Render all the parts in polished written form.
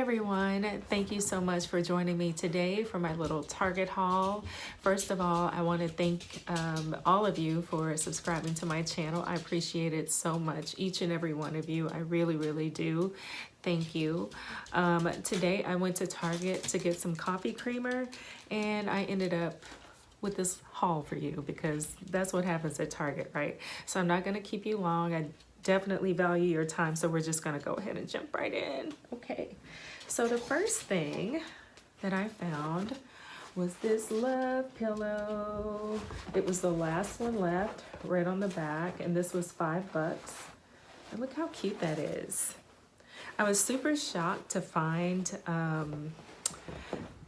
everyone, thank you so much for joining me today for my little Target haul. First of all, I want to thank all of you for subscribing to my channel. I appreciate it so much, each and every one of you. I really do. Thank you. Today I went to Target to get some coffee creamer, and I ended up with this haul for you because that's what happens at Target, right? So I'm not going to keep you long. I definitely value your time, so we're just going to go ahead and jump right in. Okay, so the first thing that I found was this love pillow. It was the last one left, right on the back, and this was $5. And look how cute that is. I was super shocked to find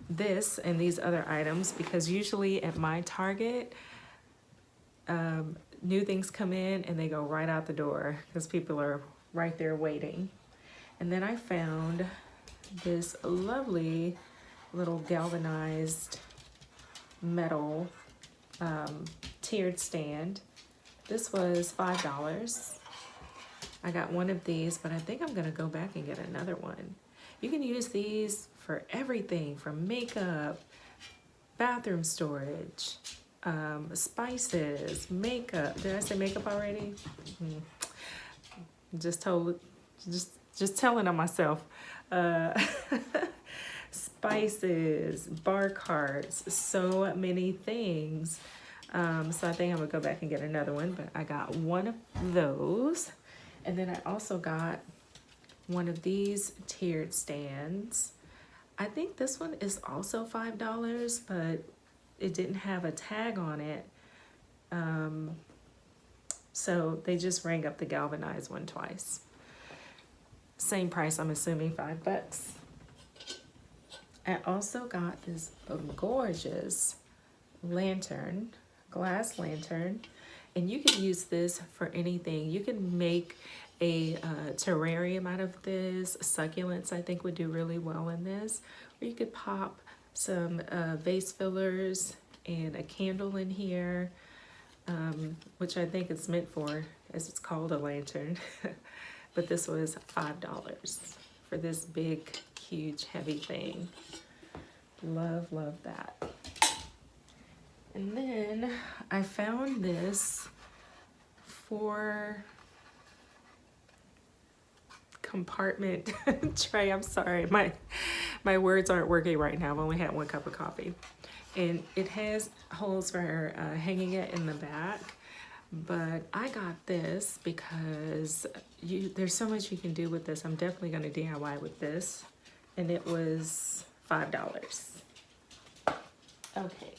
this and these other items because usually at my Target, new things come in and they go right out the door because people are right there waiting. And then I found this lovely little galvanized metal tiered stand. This was $5. I got one of these, but I think I'm gonna go back and get another one. You can use these for everything from makeup, bathroom storage, spices, makeup. Did I say makeup already? Just telling on myself. Spices, bar carts, so many things. So I think I'm gonna go back and get another one, but I got one of those. And then I also got one of these tiered stands. I think this one is also $5, but it didn't have a tag on it. So they just rang up the galvanized one twice. Same price, I'm assuming, $5. I also got this gorgeous lantern, glass lantern, and you can use this for anything. You can make a terrarium out of this. Succulents, I think, would do really well in this. Or you could pop some vase fillers and a candle in here, which I think it's meant for, as it's called a lantern. But this was $5 for this big, huge, heavy thing. Love that. And then I found this for compartment tray. I'm sorry, my words aren't working right now. I've only had one cup of coffee. And it has holes for hanging it in the back. But I got this because there's so much you can do with this. I'm definitely going to DIY with this. And it was $5. Okay.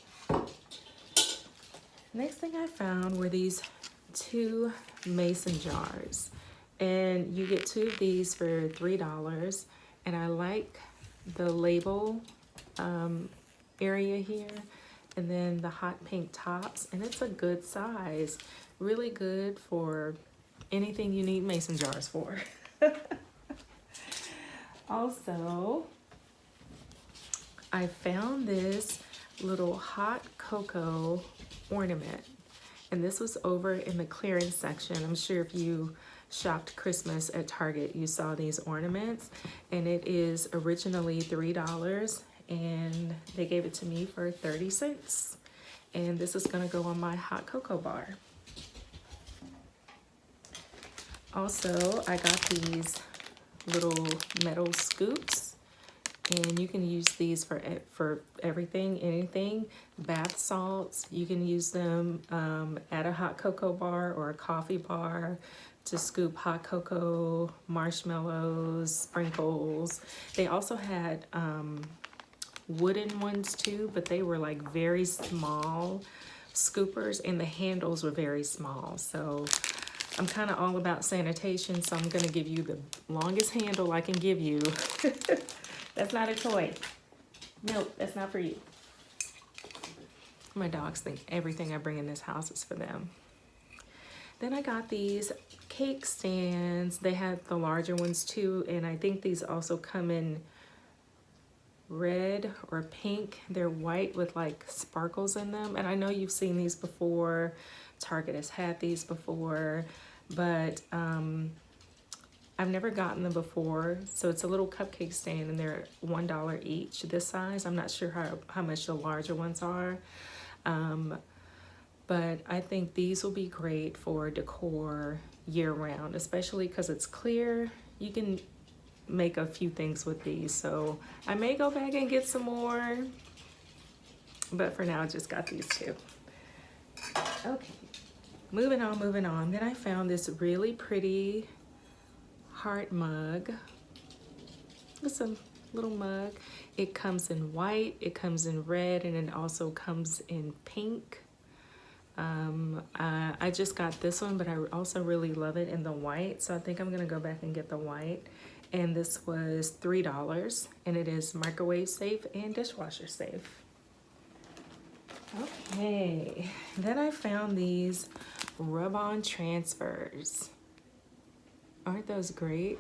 Next thing I found were these 2 mason jars. And you get 2 of these for $3. And I like the label area here. And then the hot pink tops. And it's a good size. Really good for anything you need mason jars for. Also, I found this little hot cocoa ornament. And this was over in the clearance section. I'm sure if you shopped Christmas at Target, you saw these ornaments. And it is originally $3. And they gave it to me for 30 cents. And this is gonna go on my hot cocoa bar. Also, I got these little metal scoops, and you can use these for everything, anything. Bath salts, you can use them at a hot cocoa bar or a coffee bar to scoop hot cocoa, marshmallows, sprinkles. They also had wooden ones too, but they were like very small scoopers, and the handles were very small. So I'm kind of all about sanitation, so I'm going to give you the longest handle I can give you. That's not a toy. Nope, that's not for you. My dogs think everything I bring in this house is for them. Then I got these cake stands. They had the larger ones too, and I think these also come in red or pink. They're white with like sparkles in them, and I know you've seen these before. Target has had these before, but I I've never gotten them before. So it's a little cupcake stand and they're $1 each this size. I'm not sure how much the larger ones are. But I think these will be great for decor year round, especially because it's clear. You can make a few things with these. So I may go back and get some more, but for now I just got these two. Okay, moving on. Then I found this really pretty heart mug. It's a little mug. It comes in white, it comes in red, and it also comes in pink. I just got this one, but I also really love it in the white, so I think I'm gonna go back and get the white. And this was $3, and it is microwave safe and dishwasher safe. Okay, then I found these rub-on transfers. Aren't those great?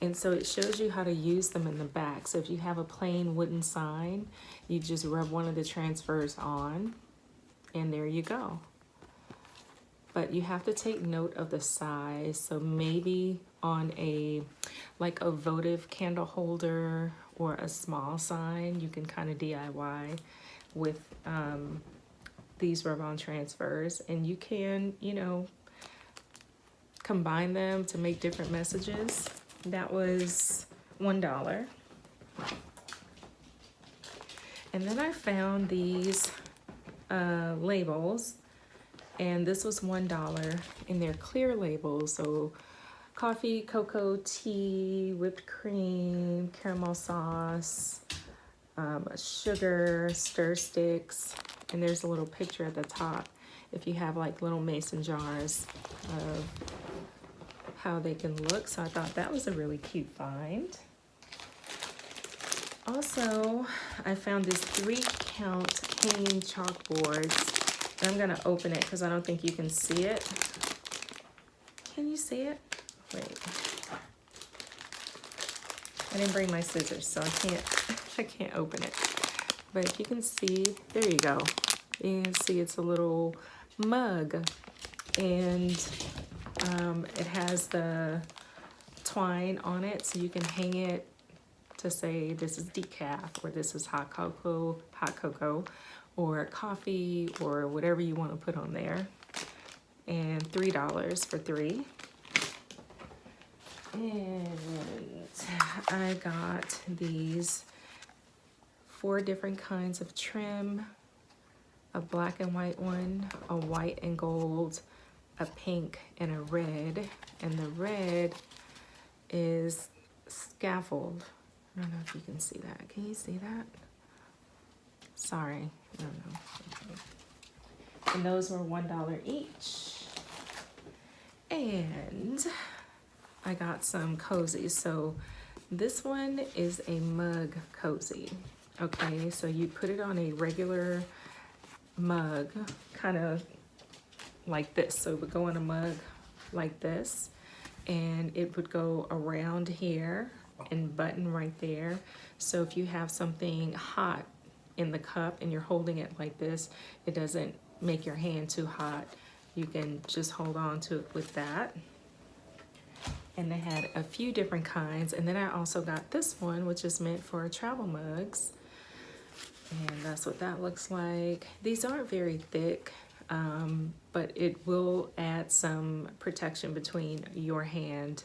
And so it shows you how to use them in the back. So if you have a plain wooden sign, you just rub one of the transfers on, and there you go. But you have to take note of the size. So maybe on like a votive candle holder or a small sign, you can kind of DIY with these rub-on transfers, and you can, combine them to make different messages. That was $1. And then I found these labels, and this was $1, and they're clear labels. So coffee, cocoa, tea, whipped cream, caramel sauce, sugar, stir sticks, and there's a little picture at the top if you have like little mason jars of how they can look. So I thought that was a really cute find. Also, I found this 3-count cane chalkboards, and I'm gonna open it because I don't think you can see it. Can you see it? Wait. I didn't bring my scissors, so I can't open it. But if you can see, there you go. You can see it's a little mug, and it has the twine on it, so you can hang it to say this is decaf, or this is hot cocoa, or coffee, or whatever you want to put on there. And $3 for 3. And I got these 4 different kinds of trim, a black and white one, a white and gold, a pink, and a red. And the red is scaffold. I don't know if you can see that. Can you see that? Sorry, I don't know. And those were $1 each. And I got some cozies. So this one is a mug cozy. Okay, so you put it on a regular mug, kind of like this. So it would go on a mug like this, and it would go around here and button right there. So if you have something hot in the cup and you're holding it like this, it doesn't make your hand too hot. You can just hold on to it with that. And they had a few different kinds. And then I also got this one, which is meant for travel mugs. And that's what that looks like. These aren't very thick, but it will add some protection between your hand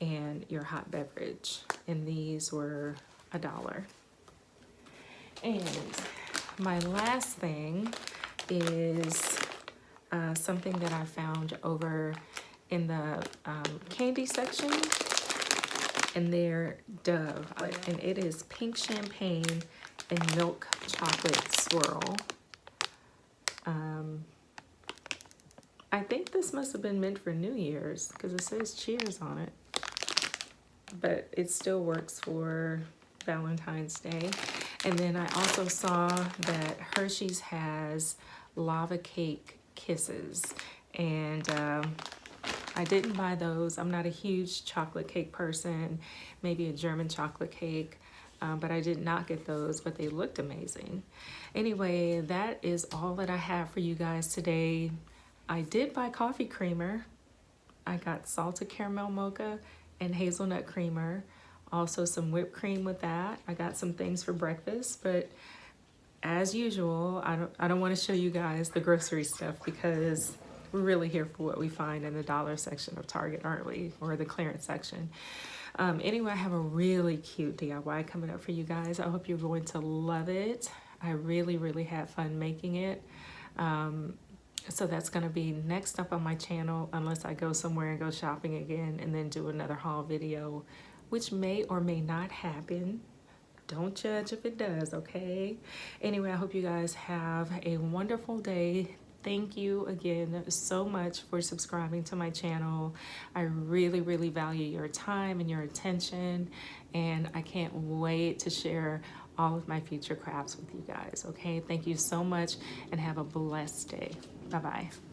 and your hot beverage. And these were $1. And my last thing is something that I found over in the candy section, and they're Dove, and it is pink champagne and milk chocolate swirl. I think this must have been meant for New Year's because it says cheers on it, but it still works for Valentine's Day. And then I also saw that Hershey's has lava cake kisses, and I didn't buy those. I'm not a huge chocolate cake person, maybe a German chocolate cake, but I did not get those, but they looked amazing. Anyway, that is all that I have for you guys today. I did buy coffee creamer. I got salted caramel mocha and hazelnut creamer. Also some whipped cream with that. I got some things for breakfast, but as usual, I don't want to show you guys the grocery stuff because we're really here for what we find in the dollar section of Target, aren't we? Or the clearance section. Anyway, I have a really cute DIY coming up for you guys. I hope you're going to love it. I really, really had fun making it. So that's going to be next up on my channel, unless I go somewhere and go shopping again and then do another haul video, which may or may not happen. Don't judge if it does, okay? Anyway, I hope you guys have a wonderful day. Thank you again so much for subscribing to my channel. I really, really value your time and your attention, and I can't wait to share all of my future crafts with you guys, okay? Thank you so much, and have a blessed day. Bye-bye.